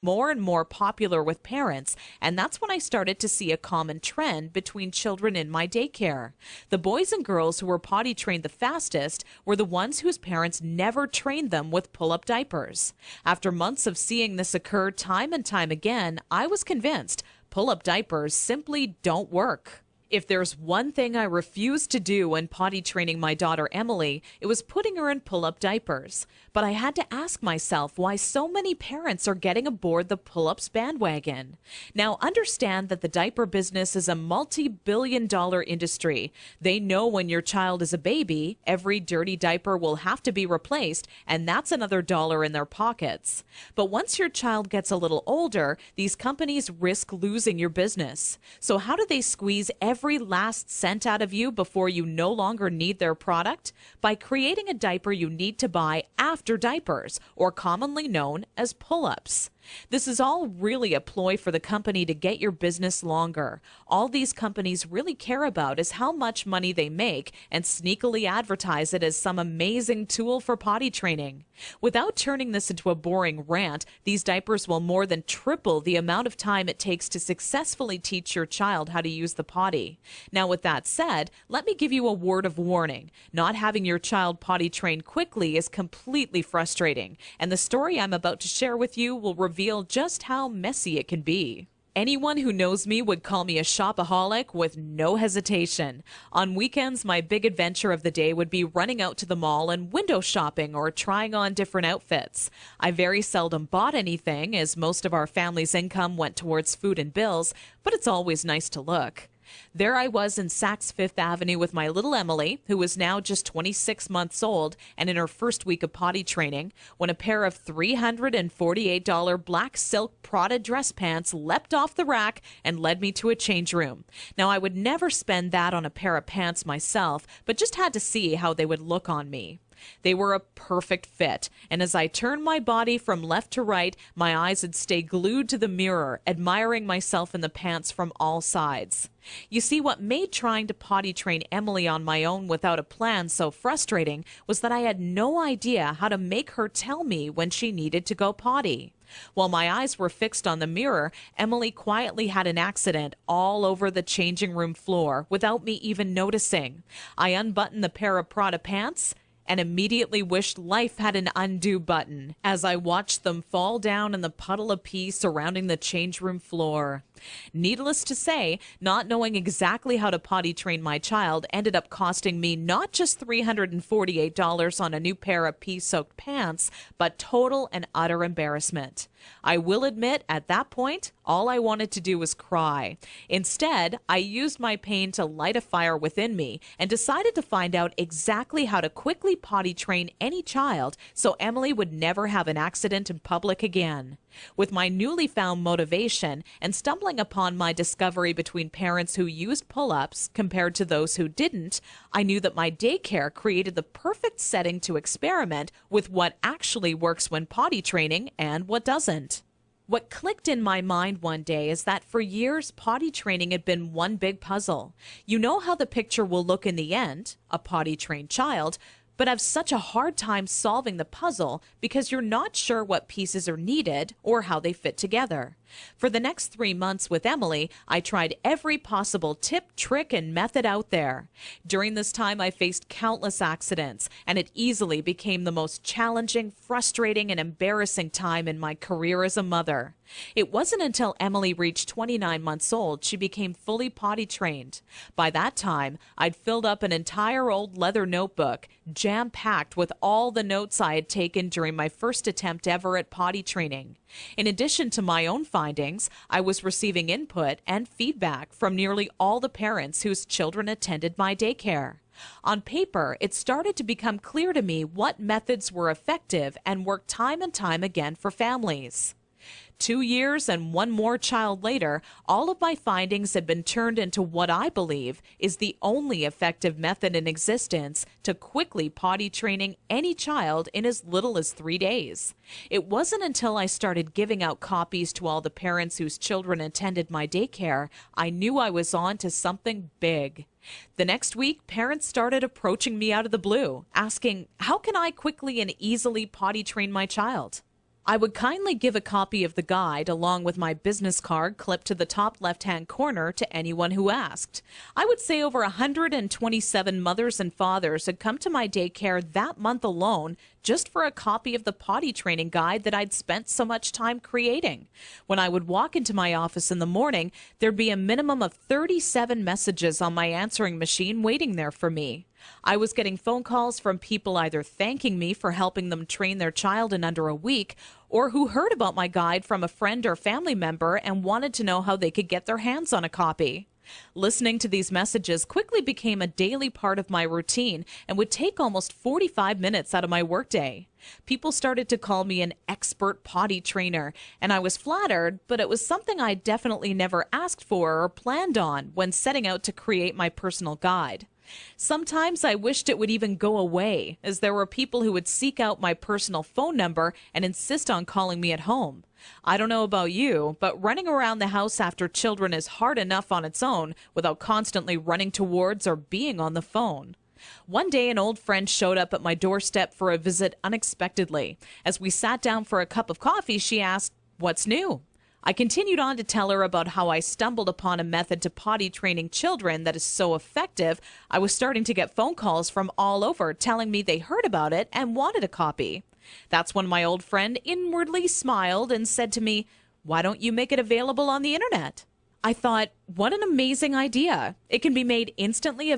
more and more popular with parents, and that's when I started to see a common trend between children in my daycare. The boys and girls who were potty trained the fastest were the ones whose parents never trained them with pull-up diapers. After months of seeing this occur time and time again, I was convinced pull-up diapers simply don't work. If there's one thing I refused to do when potty training my daughter Emily, it was putting her in pull-up diapers. But I had to ask myself why so many parents are getting aboard the pull-ups bandwagon. Now, understand that the diaper business is a multi-billion-dollar industry. They know when your child is a baby, every dirty diaper will have to be replaced, and that's another dollar in their pockets. But once your child gets a little older, these companies risk losing your business. So how do they squeeze every last cent out of you before you no longer need their product? By creating a diaper you need to buy after diapers, or commonly known as pull-ups. This is all really a ploy for the company to get your business longer. All these companies really care about is how much money they make and sneakily advertise it as some amazing tool for potty training. Without turning this into a boring rant, these diapers will more than triple the amount of time it takes to successfully teach your child how to use the potty. Now, with that said, let me give you a word of warning. Not having your child potty trained quickly is completely frustrating, and the story I'm about to share with you will reveal just how messy it can be. Anyone who knows me would call me a shopaholic with no hesitation. On weekends, my big adventure of the day would be running out to the mall and window shopping or trying on different outfits. I very seldom bought anything, as most of our family's income went towards food and bills, but it's always nice to look. There I was in Saks Fifth Avenue with my little Emily, who was now just 26 months old and in her first week of potty training, when a pair of $348 black silk Prada dress pants leapt off the rack and led me to a change room. Now, I would never spend that on a pair of pants myself, but just had to see how they would look on me. They were a perfect fit, and as I turned my body from left to right, my eyes would stay glued to the mirror, admiring myself in the pants from all sides. You see, what made trying to potty train Emily on my own without a plan so frustrating was that I had no idea how to make her tell me when she needed to go potty. While my eyes were fixed on the mirror, Emily quietly had an accident all over the changing room floor without me even noticing. I unbuttoned the pair of Prada pants and immediately wished life had an undo button as I watched them fall down in the puddle of pee surrounding the change room floor. Needless to say, not knowing exactly how to potty train my child ended up costing me not just $348 on a new pair of pee-soaked pants, but total and utter embarrassment. I will admit, at that point, all I wanted to do was cry. Instead, I used my pain to light a fire within me and decided to find out exactly how to quickly potty train any child so Emily would never have an accident in public again. With my newly found motivation and stumbling upon my discovery between parents who used pull-ups compared to those who didn't, I knew that my daycare created the perfect setting to experiment with what actually works when potty training and what doesn't. What clicked in my mind one day is that for years, potty training had been one big puzzle. You know how the picture will look in the end, a potty-trained child, but have such a hard time solving the puzzle because you're not sure what pieces are needed or how they fit together. For the next 3 months with Emily, I tried every possible tip, trick, and method out there. During this time, I faced countless accidents, and it easily became the most challenging, frustrating, and embarrassing time in my career as a mother. It wasn't until Emily reached 29 months old she became fully potty trained. By that time, I'd filled up an entire old leather notebook, jam-packed with all the notes I had taken during my first attempt ever at potty training. In addition to my own findings, I was receiving input and feedback from nearly all the parents whose children attended my daycare. On paper, it started to become clear to me what methods were effective and worked time and time again for families. 2 years and one more child later, all of my findings had been turned into what I believe is the only effective method in existence to quickly potty training any child in as little as 3 days. It wasn't until I started giving out copies to all the parents whose children attended my daycare I knew I was on to something big. The next week, parents started approaching me out of the blue, asking, how can I quickly and easily potty train my child? I would kindly give a copy of the guide along with my business card clipped to the top left-hand corner to anyone who asked. I would say over 127 mothers and fathers had come to my daycare that month alone just for a copy of the potty training guide that I'd spent so much time creating. When I would walk into my office in the morning, there'd be a minimum of 37 messages on my answering machine waiting there for me. I was getting phone calls from people either thanking me for helping them train their child in under a week, or who heard about my guide from a friend or family member and wanted to know how they could get their hands on a copy. Listening to these messages quickly became a daily part of my routine and would take almost 45 minutes out of my workday. People started to call me an expert potty trainer, and I was flattered, but it was something I definitely never asked for or planned on when setting out to create my personal guide. Sometimes I wished it would even go away, as there were people who would seek out my personal phone number and insist on calling me at home. I don't know about you, but running around the house after children is hard enough on its own without constantly running towards or being on the phone. One day, an old friend showed up at my doorstep for a visit unexpectedly. As we sat down for a cup of coffee, she asked, "What's new?" I continued on to tell her about how I stumbled upon a method to potty training children that is so effective, I was starting to get phone calls from all over telling me they heard about it and wanted a copy. That's when my old friend inwardly smiled and said to me, "Why don't you make it available on the internet?" I thought, what an amazing idea. It can be made instantly available